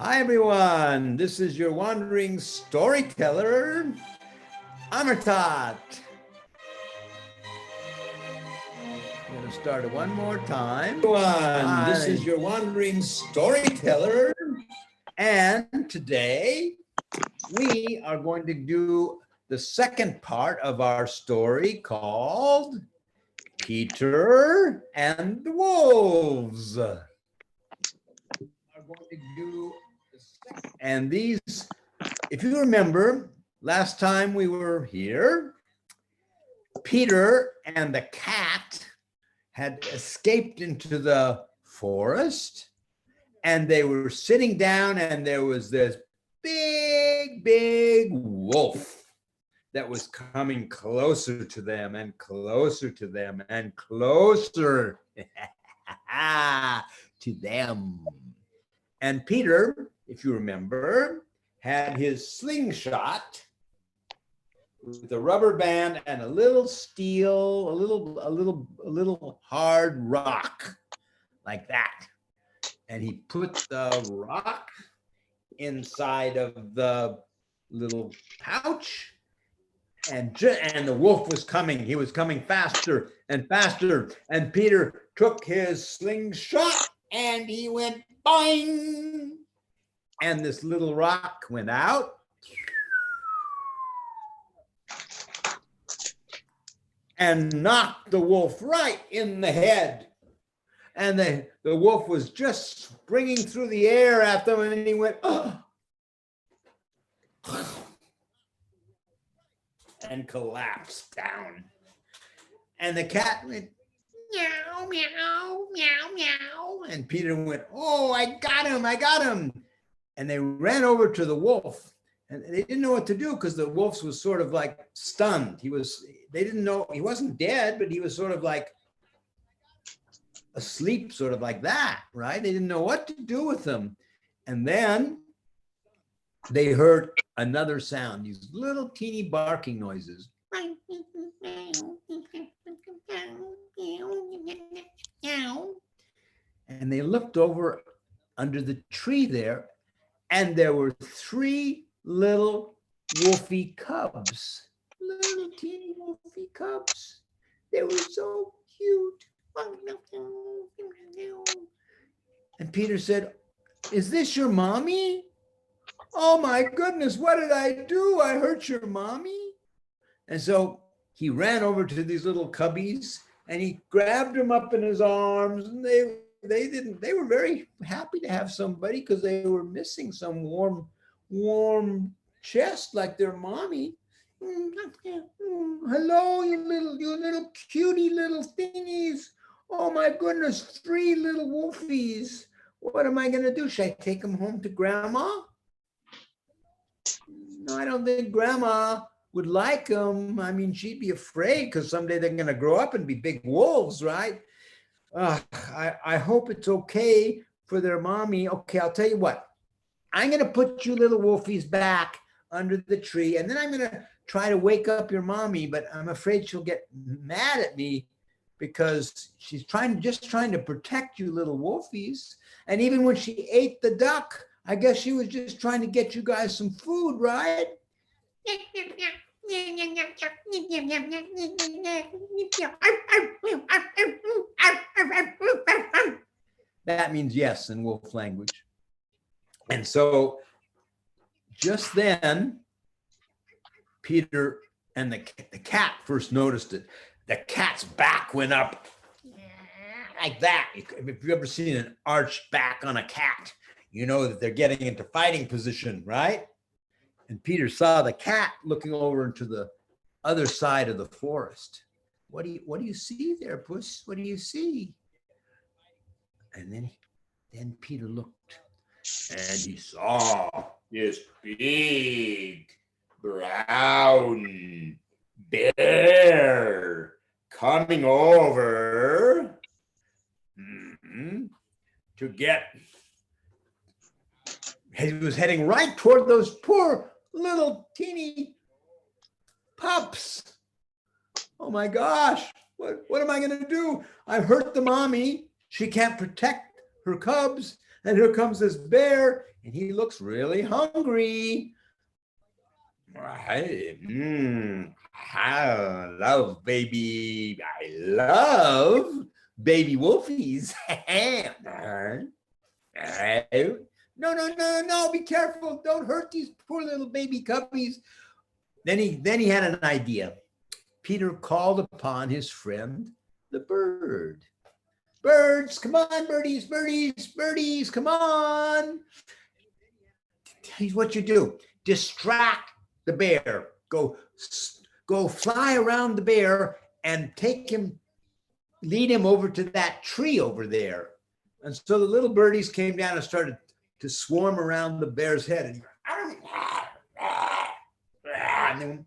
Hi everyone, this is your wandering storyteller, Amartat. I'm going to start it one more time. Everyone, this is your wandering storyteller, and today we are going to do the second part of our story called Peter and the Wolves. And these, if you remember, last time we were here, Peter and the cat had escaped into the forest, and they were sitting down, and there was this big wolf that was coming closer to them and closer to them and closer to them. And Peter, if you remember, had his slingshot with a rubber band and a little steel, a little hard rock like that. And he put the rock inside of the little pouch, and the wolf was coming. He was coming faster and faster. And Peter took his slingshot and he went boing. And this little rock went out. And knocked the wolf right in the head. And the wolf was just springing through the air at them, and he went, oh, and collapsed down. And the cat went, meow, meow, meow, meow. And Peter went, oh, I got him. And they ran over to the wolf, and they didn't know what to do because the wolf was sort of like stunned. They didn't know, he wasn't dead, but he was sort of like asleep, sort of like that, right? They didn't know what to do with him. And then they heard another sound, these little teeny barking noises. And they looked over under the tree there, and there were 3 little wolfy cubs, little teeny wolfy cubs. They were so cute. And Peter said, is this your mommy? Oh my goodness, what did I do? I hurt your mommy. And so he ran over to these little cubbies and he grabbed them up in his arms, and they were very happy to have somebody because they were missing some warm chest like their mommy. Hello, you little cutie little thingies. Oh my goodness, 3 little wolfies. What am I going to do? Should I take them home to grandma? No, I don't think grandma would like them. I mean, she'd be afraid because someday they're going to grow up and be big wolves, right? I hope it's okay for their mommy. Okay, I'll tell you what. I'm going to put you little wolfies back under the tree, and then I'm going to try to wake up your mommy, but I'm afraid she'll get mad at me because she's just trying to protect you little wolfies. And even when she ate the duck, I guess she was just trying to get you guys some food, right? That means yes in wolf language. And so just then, Peter and the cat first noticed it. The cat's back went up like that. If you've ever seen an arched back on a cat, you know that they're getting into fighting position, right? And Peter saw the cat looking over into the other side of the forest. What do you see there, Puss? What do you see? And then Peter looked, and he saw this big brown bear coming over to get. He was heading right toward those poor little teeny pups. Oh my gosh, what am I going to do? I hurt the mommy. She can't protect her cubs. And here comes this bear, and he looks really hungry. I love baby. I love baby wolfies. No, no, no, no, be careful. Don't hurt these poor little baby cubbies. Then he had an idea. Peter called upon his friend, the bird. Birds, come on, birdies, birdies, birdies, come on. Here's what you do. Distract the bear. Go fly around the bear and take him, lead him over to that tree over there. And so the little birdies came down and started to swarm around the bear's head. And then,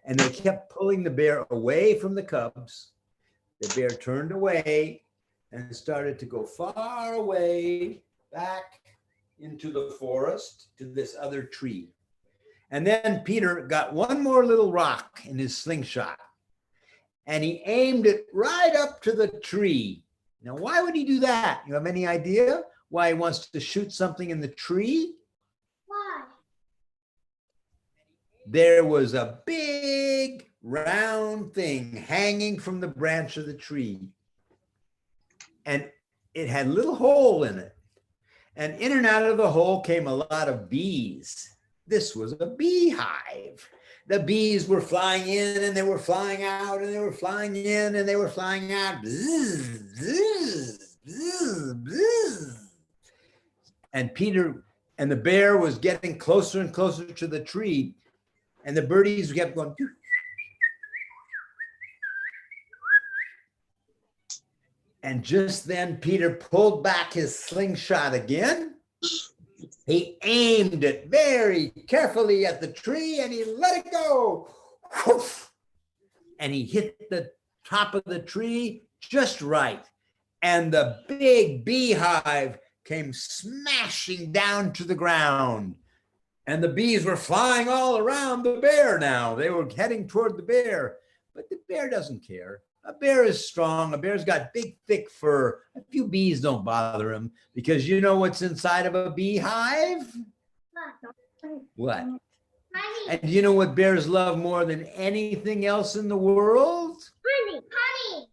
and they kept pulling the bear away from the cubs. The bear turned away and started to go far away back into the forest to this other tree. And then Peter got one more little rock in his slingshot, and he aimed it right up to the tree. Now, why would he do that? You have any idea why he wants to shoot something in the tree? Why? There was a big round thing hanging from the branch of the tree, and it had a little hole in it. And in and out of the hole came a lot of bees. This was a beehive. The bees were flying in and they were flying out, and they were flying in and they were flying out. Bzz, bzz, bzz, bzz. And Peter and the bear was getting closer and closer to the tree, and the birdies kept going. And just then Peter pulled back his slingshot again. He aimed it very carefully at the tree and he let it go. And he hit the top of the tree just right. And the big beehive came smashing down to the ground. And the bees were flying all around the bear now. They were heading toward the bear, but the bear doesn't care. A bear is strong. A bear's got big, thick fur. A few bees don't bother him, because you know what's inside of a beehive? What? Honey. And do you know what bears love more than anything else in the world? Honey. Honey.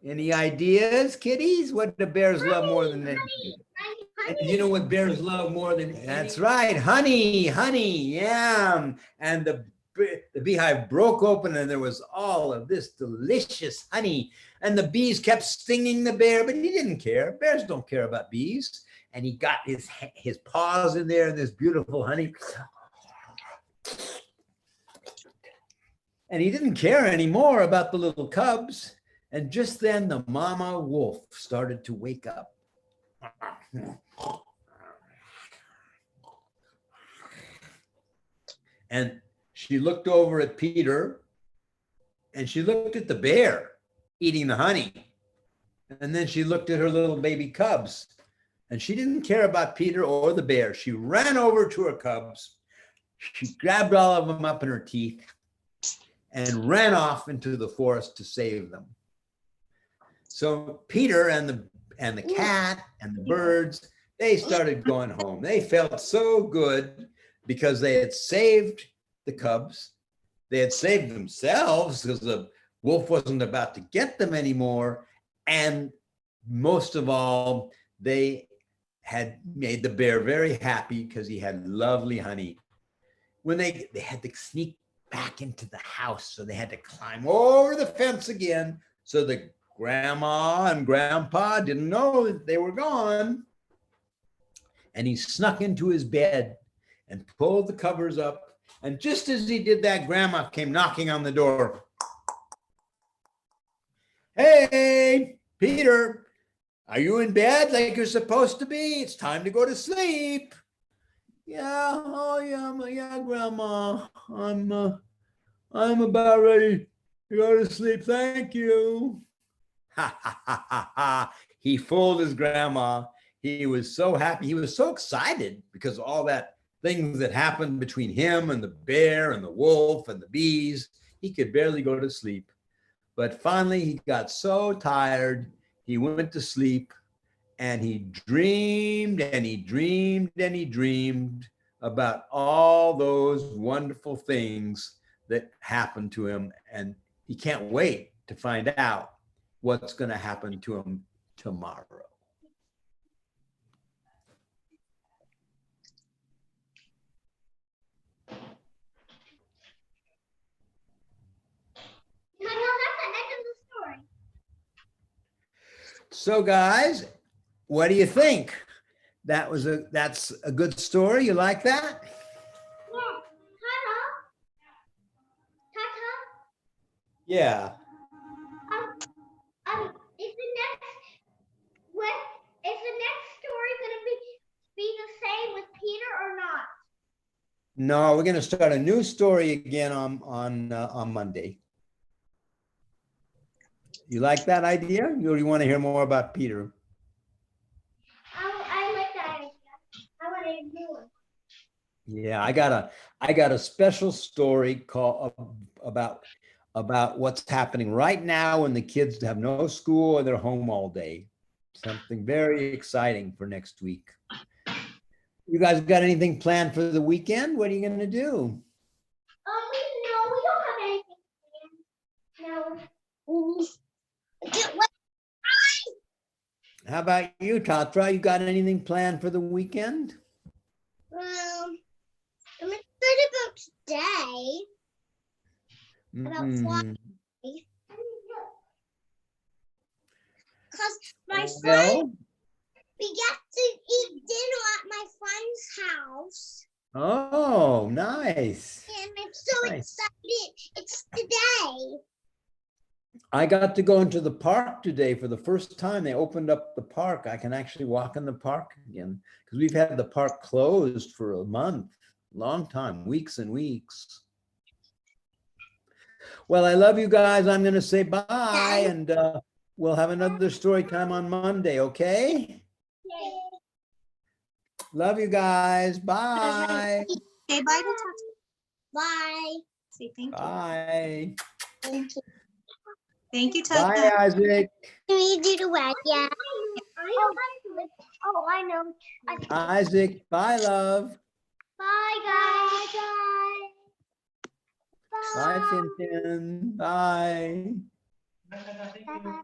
Any ideas, kitties? What do bears love more than anything? Honey. And you know what bears love more than? That's right, honey, honey, yeah. And the beehive broke open and there was all of this delicious honey. And the bees kept stinging the bear, but he didn't care. Bears don't care about bees. And he got his paws in there in this beautiful honey. And he didn't care anymore about the little cubs. And just then the mama wolf started to wake up. And she looked over at Peter and she looked at the bear eating the honey. And then she looked at her little baby cubs, and she didn't care about Peter or the bear. She ran over to her cubs. She grabbed all of them up in her teeth and ran off into the forest to save them. So Peter and the cat and the birds, they started going home. They felt so good because they had saved the cubs. They had saved themselves because the wolf wasn't about to get them anymore. And most of all, they had made the bear very happy because he had lovely honey. When they had to sneak back into the house, so they had to climb over the fence again. So the grandma and grandpa didn't know that they were gone. And he snuck into his bed and pulled the covers up. And just as he did that, grandma came knocking on the door. Hey, Peter, are you in bed like you're supposed to be? It's time to go to sleep. Yeah, oh yeah, grandma. I'm about ready to go to sleep. Thank you. Ha ha ha ha ha. He fooled his grandma. He was so happy. He was so excited because all that things that happened between him and the bear and the wolf and the bees. He could barely go to sleep. But finally, he got so tired, he went to sleep, and he dreamed and he dreamed and he dreamed about all those wonderful things that happened to him. And he can't wait to find out what's going to happen to him tomorrow. That's the end of the story. So guys, what do you think? That's a good story. You like that? Yeah. Tata. Tata. Yeah. Is the next story gonna be the same with Peter or not? No, we're going to start a new story again on Monday. You like that idea? Or you want to hear more about Peter? I like that idea. I want a new one. Yeah, I got a special story called about what's happening right now when the kids have no school or they're home all day. Something very exciting for next week. You guys got anything planned for the weekend? What are you going to do? We don't have anything planned. No. How about you, Tatra? You got anything planned for the weekend? I'm excited about today. About Mhm. Because my friend, Well, we get to eat dinner at my friend's house. oh, nice. And I'm so Nice. excited. It's today. I got to go into the park today for the first time. They opened up the park. I can actually walk in the park again because we've had the park closed for a month, long time, weeks and weeks. Well, I love you guys. I'm going to say bye, and we'll have another story time on Monday, okay? Yay. Love you guys. Bye. Okay, bye. Bye. Say thank you. Bye. Thank you. Thank you, Bye, Tata. Isaac. Can we do the wag? Yeah. I know. Isaac, bye, love. Bye, guys. Bye. Bye, Finton. Bye. Bye.